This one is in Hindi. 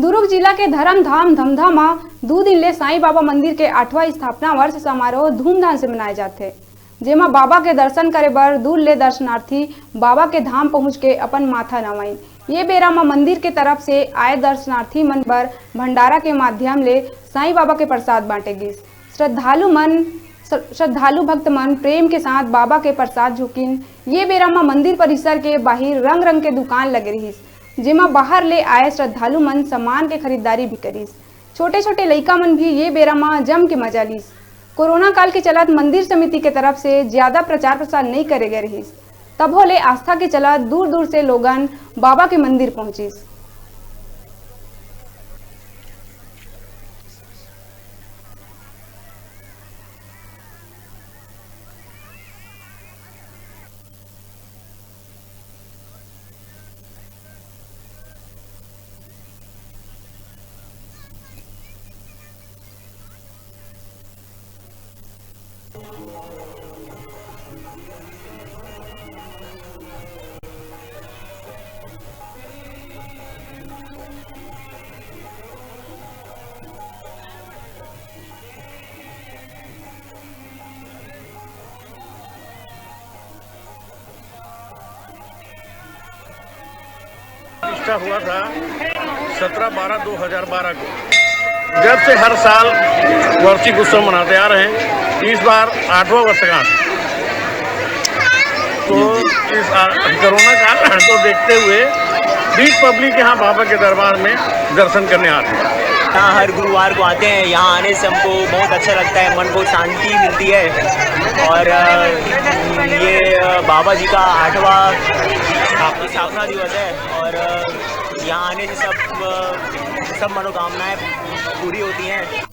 दुर्ग जिला के धर्मधाम धमधामा 2 दिन ले साईं बाबा मंदिर के 8वां स्थापना वर्ष समारोह धूमधाम से मनाए जाते, जेमा बाबा के दर्शन करे बर दूर ले दर्शनार्थी बाबा के धाम पहुंच के अपन माथा नवाइन। ये बेरा में मंदिर के तरफ से आए दर्शनार्थी मन पर भंडारा के माध्यम ले साईं बाबा के प्रसाद बांटे गिस। श्रद्धालु भक्त मन प्रेम के साथ बाबा के प्रसाद झुकिन। ये बेरा में मंदिर परिसर के बाहर रंग रंग के दुकान लगे रहिस, जेमा बाहर ले आए श्रद्धालु मन सामान के खरीदारी भी करिस। छोटे छोटे लइका मन भी ये बेरा में जम के मजा लिस। कोरोना काल के चलत मंदिर समिति के तरफ से ज्यादा प्रचार प्रसार नहीं करे गए रहिस, तब होले आस्था के चलत दूर दूर से लोगन बाबा के मंदिर पहुंचिस। प्रतिष्ठा हुआ था 17/12/2012 को। जब से हर साल वार्षिक उत्सव मनाते आ रहे हैं, इस बार 8वां वर्षगांठ। तो इस कोरोना काल को देखते हुए बीच पब्लिक यहाँ बाबा के दरबार में दर्शन करने आते हैं। यहाँ हर गुरुवार को आते हैं। यहाँ आने से हमको बहुत अच्छा लगता है, मन को शांति मिलती है। और ये बाबा जी का 8वां स्थापना दिवस है और यहाँ आने से सब मनोकामनाएं पूरी होती हैं।